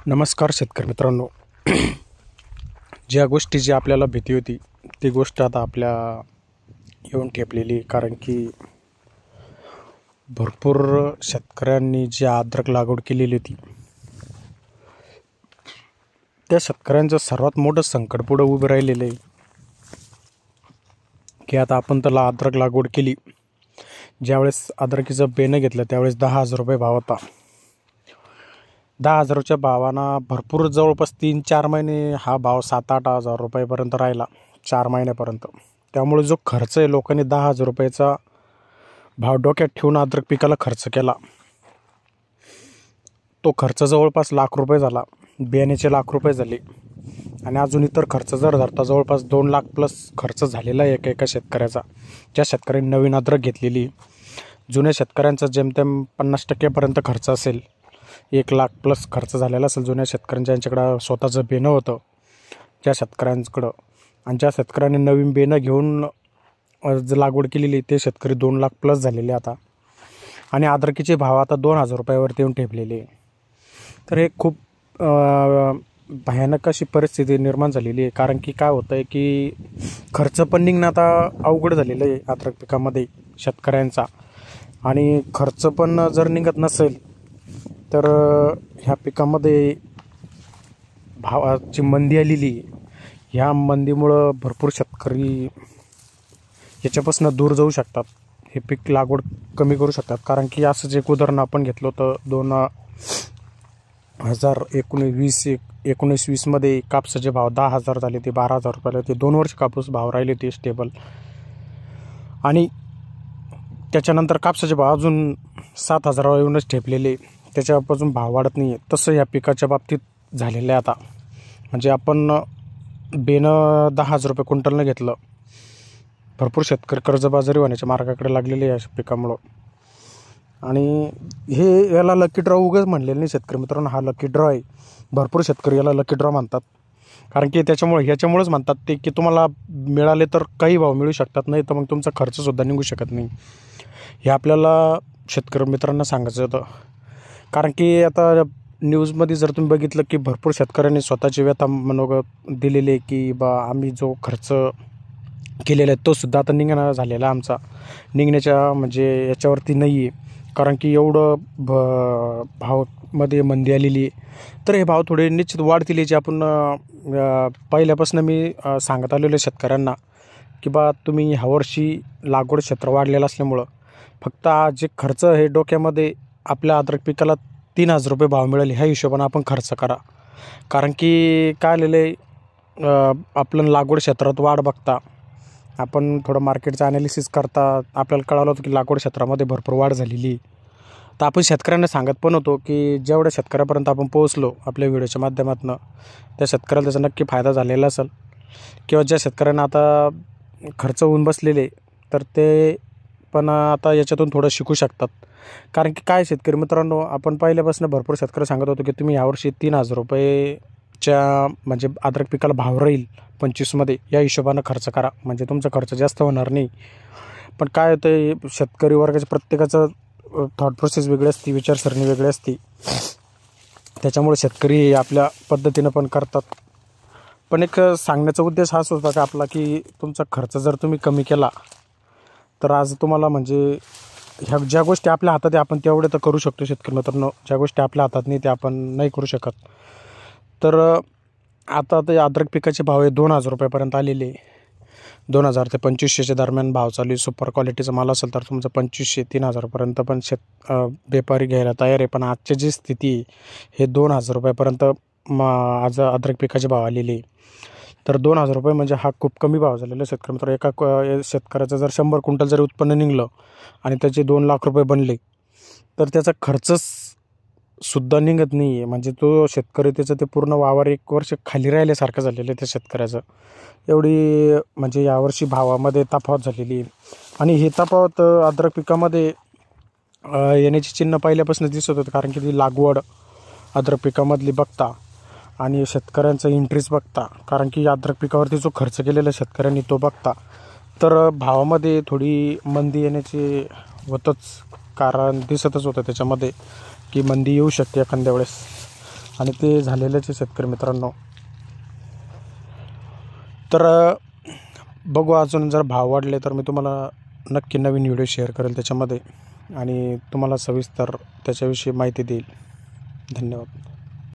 नमस्कार शेतकरी मित्रांनो. ज्या गोष्टीची आपल्याला भीती होती ती गोष्ट आता आपल्या येऊन ठेपलेली, कारण की भरपूर शेतकऱ्यांनी जी अद्रक लागवड केलेली होती त्या शेतकऱ्यांचं सर्वात मोठं संकट पुढं उभं राहिलेलं आहे की आता आपण त्याला अद्रक लागवड केली. ज्यावेळेस अद्रकीचं बेनं घेतलं त्यावेळेस 10,000 रुपये भाव होता. 10,000च्या भावानं भरपूर जवळपास 3-4 महिने हा भाव 7-8 हजार रुपयापर्यंत राहिला, 4 महिन्यापर्यंत. त्यामुळे जो खर्च आहे, लोकांनी 10,000 रुपयाचा भाव डोक्यात ठेवून अद्रक पिकाला खर्च केला, तो खर्च जवळपास ₹1,00,000 झाला. बियाण्याचे ₹1,00,000 झाले आणि अजून इतर खर्च जर धरता जवळपास 2,00,000 प्लस खर्च झालेला आहे एका शेतकऱ्याचा. ज्या शेतकऱ्यांनी नवीन अद्रक घेतलेली, जुन्या शेतकऱ्यांचा जेमतेम 50% खर्च असेल, 1,00,000 प्लस खर्च झालेला असेल जुन्या शेतकऱ्यांच्या, यांच्याकडं स्वतःचं बेनं होतं ज्या शेतकऱ्यांकडं. आणि ज्या शेतकऱ्यांनी नवीन बेनं घेऊन लागवड केलेली ते शेतकरी 2,00,000 प्लस झालेले आता. आणि अद्रकीचे भाव आता 2,000 रुपयावरती येऊन ठेपलेले. तर हे खूप भयानक अशी परिस्थिती निर्माण झालेली आहे. कारण की काय होतं आहे की खर्च पण निघणं आता अवघड झालेलं आहे अद्रक पिकामध्ये शेतकऱ्यांचा. आणि खर्च पण जर निघत नसेल तर ह्या पिकामध्ये भावाची मंदी आलेली. ह्या मंदीमुळं भरपूर शेतकरी याच्यापासून दूर जाऊ शकतात, हे पीक लागवड कमी करू शकतात. कारण की असंच एक उदाहरण आपण घेतलं होतं 2019-20 मध्ये कापसाचे भाव 10,000 झाले, ते 12,000 रुपयाला. ते 2 वर्ष कापूस भाव राहिले ते स्टेबल. आणि त्याच्यानंतर कापसाचे भाव अजून 7,000 येऊनच ठेपलेले, त्याच्यापासून भाव वाढत नाही आहे. तसं या पिकाच्या बाबतीत झालेलं आहे आता. म्हणजे आपण बेनं 10,000 रुपये क्विंटलनं घेतलं, भरपूर शेतकरी कर्जबाजारी होण्याच्या मार्गाकडे लागलेले या पिकामुळं. आणि हे याला लकी ड्रॉ उगाच म्हणलेलं नाही शेतकरी मित्रांनो, हा लकी ड्रॉ आहे. भरपूर शेतकरी याला लकी ड्रॉ म्हणतात, कारण की ह्याच्यामुळेच म्हणतात ते की तुम्हाला मिळाले तर काही भाव मिळू शकतात, नाही तर मग तुमचा खर्चसुद्धा निघू शकत नाही. हे आपल्याला शेतकरी मित्रांना सांगायचं होतं. कारण की आता न्यूजमध्ये जर तुम्ही बघितलं की भरपूर शेतकऱ्यांनी स्वतःचे व्यथा मनोगत दिलेले की आम्ही जो खर्च केलेला आहे तो सुद्धा आता निघणं झालेला आमचा, निघण्याच्या म्हणजे याच्यावरती नाही आहे. कारण की एवढं भावामध्ये मंदी आलेली आहे. तर हे भाव थोडे निश्चित वाढतील याची आपण पहिल्यापासून मी सांगत आलेलो शेतकऱ्यांना की तुम्ही ह्या वर्षी लागवड क्षेत्र वाढलेलं असल्यामुळं फक्त जे खर्च हे डोक्यामध्ये आपल्या अद्रक पिकाला 3,000 रुपये भाव मिळेल ह्या हिशोबाने आपण खर्च करा. कारण की काय आलेलं आहे, आपलं लागवड क्षेत्रात वाढ बघता आपण थोडं मार्केटचं ॲनालिसिस करता आपल्याला कळालं होतं की लागवड क्षेत्रामध्ये भरपूर वाढ झालेली. तर आपण शेतकऱ्यांना सांगत पण होतो की जेवढ्या शेतकऱ्यापर्यंत आपण पोहोचलो आपल्या व्हिडिओच्या माध्यमातून, त्या शेतकऱ्याला त्याचा नक्की फायदा झालेला असेल. किंवा ज्या शेतकऱ्यांना आता खर्च होऊन बसलेले तर ते पण आता याच्यातून थोडं शिकू शकतात. कारण की काय शेतकरी मित्रांनो, आपण पहिल्यापासून भरपूर शेतकरी सांगत होतो की तुम्ही यावर्षी 3,000 रुपयेच्या म्हणजे अद्रक पिकाला भाव राहील 25 मध्ये, या हिशोबानं खर्च करा, म्हणजे तुमचा खर्च जास्त होणार नाही. पण काय होतं, शेतकरी वर्गाचं प्रत्येकाचं थॉट प्रोसेस वेगळी असते, विचारसरणी वेगळी असते. त्याच्यामुळे शेतकरी आपल्या पद्धतीनं पण करतात. पण एक सांगण्याचा उद्देश हाच होता का आपला की तुमचा खर्च जर तुम्ही कमी केला तर आज तुम्हाला म्हणजे ह्या ज्या गोष्टी आपल्या हातात आहे आपण तेवढे तर करू शकतो शेतकरी मित्रांनो. ज्या गोष्टी आपल्या हातात नाही त्या आपण नाही करू शकत. तर आता ते अद्रक पिकाचे भाव हे 2,000 रुपयापर्यंत आलेले. 2,000 ते 2,500च्या दरम्यान भाव चालू आहे. सुपर क्वालिटीचा माल असेल तर तुमचं 2,500-3,000पर्यंत पण व्यापारी घ्यायला तयार आहे. पण आजची जी स्थिती हे 2,000 रुपयापर्यंत आज अद्रक पिकाचे भाव आलेले. तर 2,000 रुपये म्हणजे हा खूप कमी भाव झालेला शेतकरी मित्र. एका शेतकऱ्याचं जर 100 क्विंटल जरी उत्पन्न निघलं आणि त्याचे 2,00,000 रुपये बनले तर त्याचा खर्चच सुद्धा निघत नाही आहे. म्हणजे तो शेतकरी त्याचं ते पूर्ण वावर 1 वर्ष खाली राहिल्यासारखं झालेलं आहे त्या शेतकऱ्याचं. एवढी म्हणजे यावर्षी भावामध्ये तफावत झालेली आहे. आणि हे तफावत अद्रक पिकामध्ये येण्याची चिन्ह पहिल्यापासून दिसत होतं. कारण की ती लागवड अद्रक पिकामधली बघता आणि शेतकऱ्यांचा इंटरेस्ट बघता, कारण की अद्रक पिकावरती जो खर्च केलेला शेतकऱ्यांनी तो बघता, तर भावामध्ये थोडी मंदी येण्याची होतंच कारण दिसतच होतं त्याच्यामध्ये की मंदी येऊ शकते एखाद्या वेळेस. आणि ते झालेलेच आहे शेतकरी मित्रांनो. तर बघू, अजून जर भाव वाढले तर मी तुम्हाला नक्की नवीन व्हिडिओ शेअर करेल त्याच्यामध्ये आणि तुम्हाला सविस्तर त्याच्याविषयी माहिती देईल. धन्यवाद.